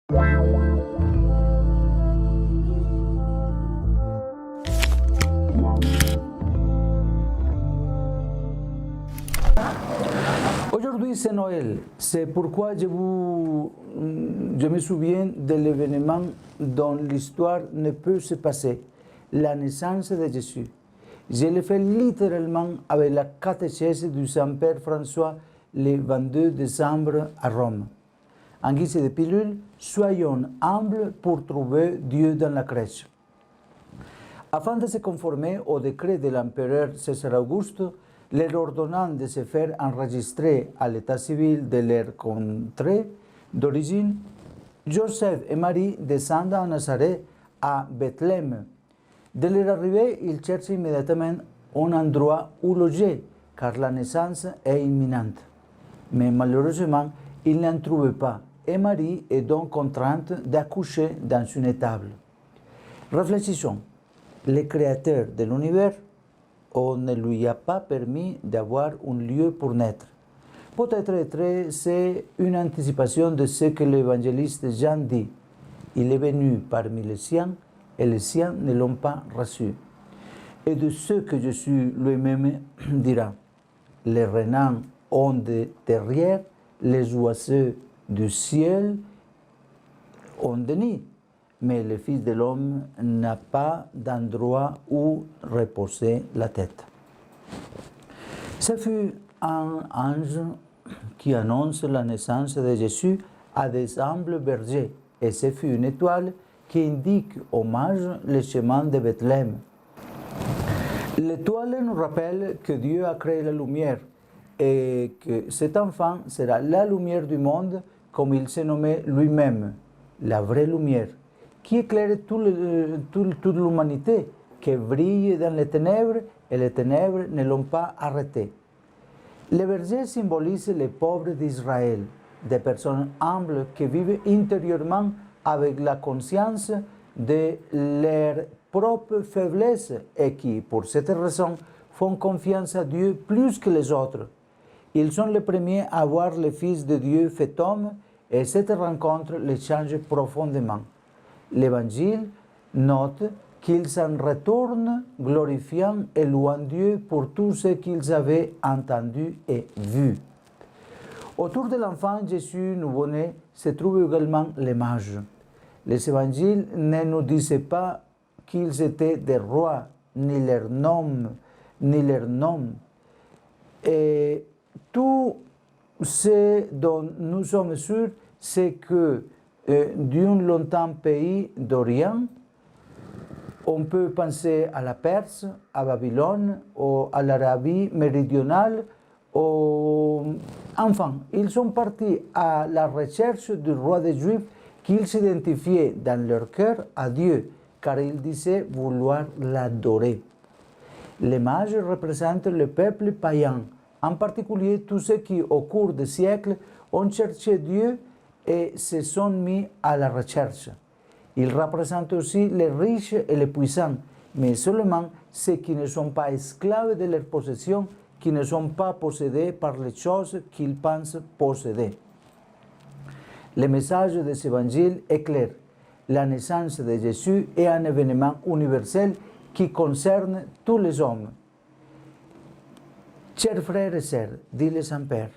Aujourd'hui, c'est Noël. C'est pourquoi je me souviens de l'événement dont l'histoire ne peut se passer, la naissance de Jésus. Je l'ai fait littéralement avec la catéchèse du Saint-Père François le 22 décembre à Rome. En guise de pilule, soyons humbles pour trouver Dieu dans la crèche. Afin de se conformer au décret de l'empereur César Auguste, leur ordonnant de se faire enregistrer à l'état civil de leur contrée d'origine, Joseph et Marie descendent à Nazareth, à Bethléem. Dès leur arrivée, ils cherchent immédiatement un endroit où loger, car la naissance est imminente. Mais malheureusement, ils n'en trouvent pas, et Marie est donc contrainte d'accoucher dans une étable. Réfléchissons. Le Créateur de l'univers, on ne lui a pas permis d'avoir un lieu pour naître. Peut-être c'est une anticipation de ce que l'évangéliste Jean dit. Il est venu parmi les siens, et les siens ne l'ont pas reçu. Et de ce que Jésus lui-même dira. Les renards ont des terrières, les oiseaux du ciel ont des nids, mais le Fils de l'homme n'a pas d'endroit où reposer la tête. Ce fut un ange qui annonce la naissance de Jésus à des humbles bergers, et ce fut une étoile qui indique au mage le chemin de Bethléem. L'étoile nous rappelle que Dieu a créé la lumière et que cet enfant sera la lumière du monde, comme il s'est nommé lui-même, la vraie lumière, qui éclaire toute l'humanité, qui brille dans les ténèbres, et les ténèbres ne l'ont pas arrêté. Les bergers symbolisent les pauvres d'Israël, des personnes humbles qui vivent intérieurement avec la conscience de leur propre faiblesse et qui, pour cette raison, font confiance à Dieu plus que les autres. Ils sont les premiers à voir le Fils de Dieu fait homme, et cette rencontre les change profondément. L'Évangile note qu'ils s'en retournent glorifiant et louant Dieu pour tout ce qu'ils avaient entendu et vu. Autour de l'enfant Jésus nouveau-né se trouvent également les mages. Les évangiles ne nous disent pas qu'ils étaient des rois, ni leur nom. Et tout ce dont nous sommes sûrs, c'est que d'un longtemps pays d'Orient, on peut penser à la Perse, à Babylone, ou à l'Arabie méridionale. Enfin, ils sont partis à la recherche du roi des Juifs qu'ils s'identifiaient dans leur cœur à Dieu, car ils disaient vouloir l'adorer. Les mages représentent le peuple païen, en particulier tous ceux qui, au cours des siècles, ont cherché Dieu et se sont mis à la recherche. Ils représentent aussi les riches et les puissants, mais seulement ceux qui ne sont pas esclaves de leurs possessions, qui ne sont pas possédés par les choses qu'ils pensent posséder. Le message de cet évangile est clair. La naissance de Jésus est un événement universel qui concerne tous les hommes. Chers frères et sœurs, dit le Saint-Père,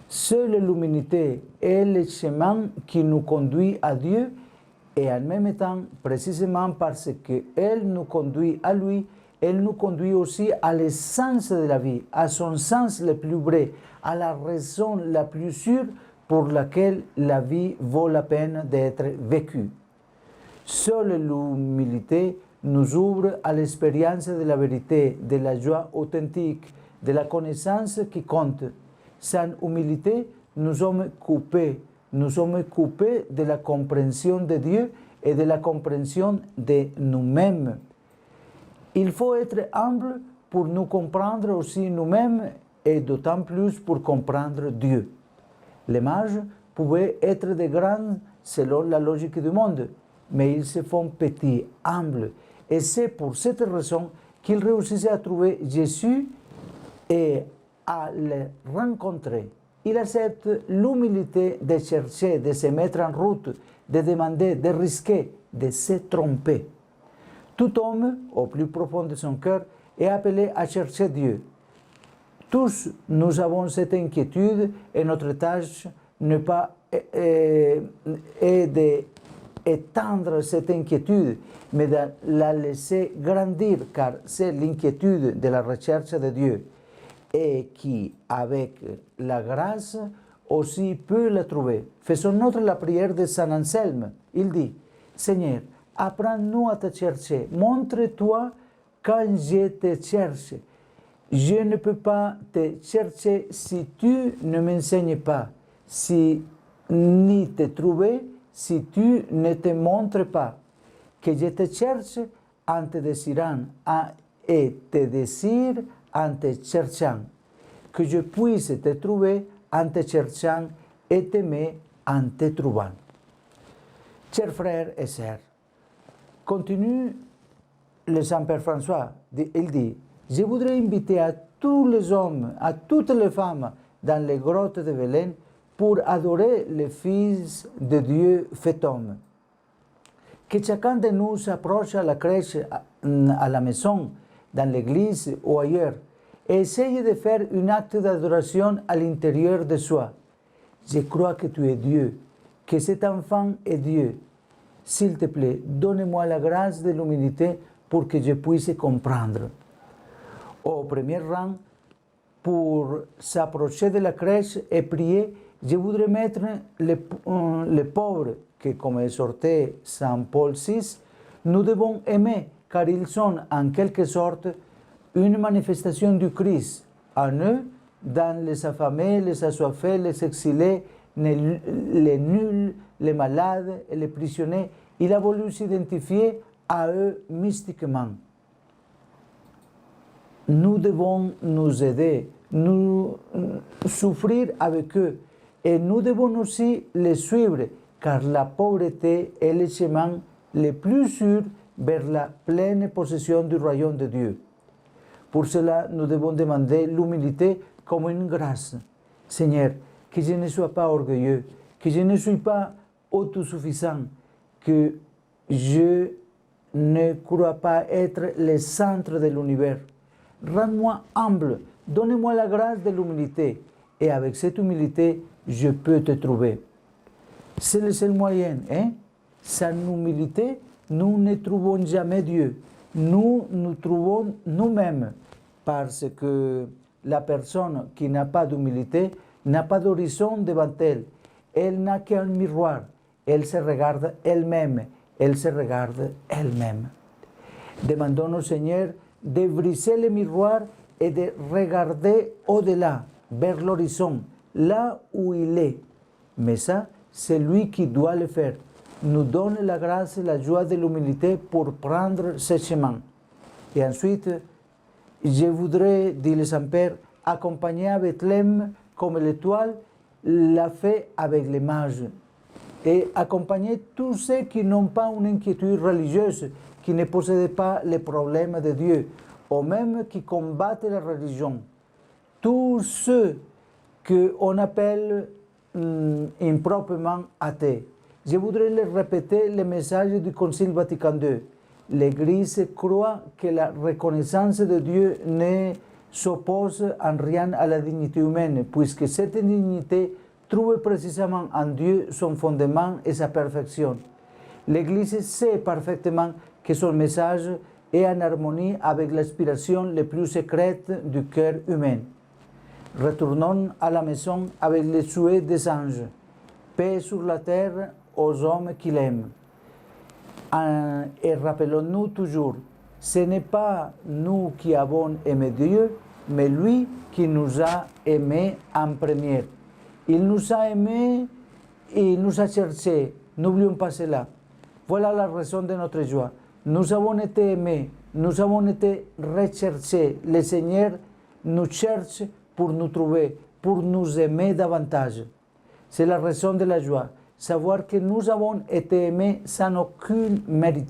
seule l'humanité est le chemin qui nous conduit à Dieu, et en même temps, précisément parce qu'elle nous conduit à lui, elle nous conduit aussi à l'essence de la vie, à son sens le plus vrai, à la raison la plus sûre pour laquelle la vie vaut la peine d'être vécue. Seule l'humilité nous ouvre à l'expérience de la vérité, de la joie authentique, de la connaissance qui compte. Sans humilité, nous sommes coupés de la compréhension de Dieu et de la compréhension de nous-mêmes. Il faut être humble pour nous comprendre aussi nous-mêmes et d'autant plus pour comprendre Dieu. Les mages pouvaient être des grands selon la logique du monde, mais ils se font petits, humbles. Et c'est pour cette raison qu'ils réussissaient à trouver Jésus et à le rencontrer. Il accepte l'humilité de chercher, de se mettre en route, de demander, de risquer, de se tromper. Tout homme, au plus profond de son cœur, est appelé à chercher Dieu. Tous, nous avons cette inquiétude et notre tâche n'est pas d'éteindre cette inquiétude, mais de la laisser grandir, car c'est l'inquiétude de la recherche de Dieu et qui, avec la grâce, aussi peut la trouver. Faisons-nous la prière de Saint Anselme. Il dit, Seigneur, apprends-nous à te chercher. Montre-toi quand je te cherche. Je ne peux pas te chercher si tu ne m'enseignes pas, ni te trouver si tu ne te montres pas. Que je te cherche en te désirant et te désire en te cherchant. Que je puisse te trouver en te cherchant et t'aimer en te trouvant. Chers frères et sœurs, continue le Saint-Père François. Il dit, je voudrais inviter à tous les hommes, à toutes les femmes dans les grottes de Belén pour adorer le Fils de Dieu fait homme. Que chacun de nous s'approche à la crèche, à la maison, dans l'église ou ailleurs, et essaye de faire un acte d'adoration à l'intérieur de soi. Je crois que tu es Dieu, que cet enfant est Dieu. S'il te plaît, donne-moi la grâce de l'humilité pour que je puisse comprendre. Au premier rang, pour s'approcher de la crèche et prier, je voudrais mettre les pauvres, que comme exhortait Saint Paul VI, nous devons aimer, car ils sont en quelque sorte une manifestation du Christ en eux, dans les affamés, les assoiffés, les exilés, les nuls, les malades et les prisonniers. Il a voulu s'identifier à eux mystiquement. Nous devons nous aider, nous souffrir avec eux et nous devons aussi les suivre, car la pauvreté est le chemin le plus sûr vers la pleine possession du royaume de Dieu. Pour cela, nous devons demander l'humilité comme une grâce. Seigneur, que je ne sois pas orgueilleux, que je ne sois pas autosuffisant, que je ne crois pas être le centre de l'univers. Rends-moi humble, donne-moi la grâce de l'humilité, et avec cette humilité, je peux te trouver. C'est le seul moyen, hein? Sans humilité, nous ne trouvons jamais Dieu. Nous nous trouvons nous-mêmes, parce que la personne qui n'a pas d'humilité n'a pas d'horizon devant elle. Elle n'a qu'un miroir. Elle se regarde elle-même. Elle se regarde elle-même. Demandons au Seigneur de briser le miroir et de regarder au-delà, vers l'horizon, là où il est. Mais ça, c'est lui qui doit le faire. Nous donne la grâce et la joie de l'humilité pour prendre ce chemin. Et ensuite, je voudrais, dit le Saint-Père, accompagner à Bethléem comme l'étoile l'a fait avec les mages. Et accompagner tous ceux qui n'ont pas une inquiétude religieuse, qui ne possèdent pas les problèmes de Dieu, ou même qui combattent la religion. Tous ceux qu'on appelle improprement athées. Je voudrais leur répéter le message du Concile Vatican II. L'Église croit que la reconnaissance de Dieu ne s'oppose en rien à la dignité humaine, puisque cette dignité trouve précisément en Dieu son fondement et sa perfection. L'Église sait parfaitement que son message est en harmonie avec l'aspiration les plus secrètes du cœur humain. Retournons à la maison avec les souhaits des anges. Paix sur la terre aux hommes qui l'aiment. Et rappelons-nous toujours, ce n'est pas nous qui avons aimé Dieu, mais lui qui nous a aimés en premier. Il nous a aimés et il nous a cherchés. N'oublions pas cela. Voilà la raison de notre joie. Nous avons été aimés, nous avons été recherchés. Le Seigneur nous cherche pour nous trouver, pour nous aimer davantage. C'est la raison de la joie. Savoir que nous avons été aimés sans aucun mérite,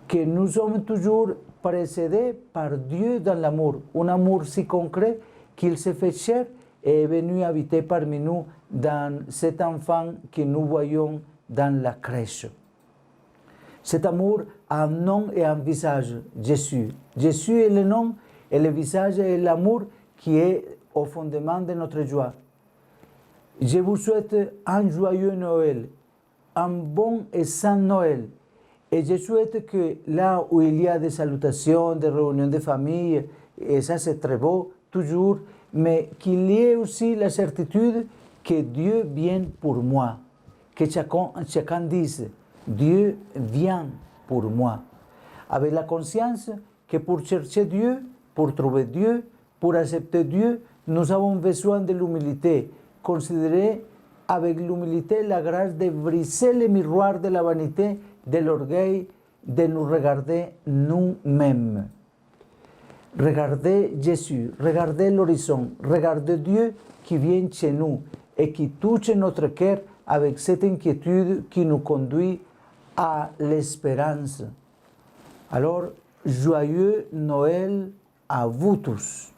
que nous sommes toujours précédés par Dieu dans l'amour, un amour si concret qu'il s'est fait chair et est venu habiter parmi nous dans cet enfant que nous voyons dans la crèche. Cet amour a un nom et un visage, Jésus. Jésus est le nom et le visage est l'amour qui est au fondement de notre joie. Je vous souhaite un joyeux Noël, un bon et saint Noël. Et je souhaite que là où il y a des salutations, des réunions de famille, et ça c'est très beau, toujours, mais qu'il y ait aussi la certitude que Dieu vient pour moi. Que chacun dise, Dieu vient pour moi. Avec la conscience que pour chercher Dieu, pour trouver Dieu, pour accepter Dieu, nous avons besoin de l'humilité. Considérer avec l'humilité la grâce de briser le miroir de la vanité, de l'orgueil, de nous regarder nous-mêmes. Regardez Jésus, regardez l'horizon, regardez Dieu qui vient chez nous et qui touche notre cœur avec cette inquiétude qui nous conduit à l'espérance. Alors, joyeux Noël à vous tous.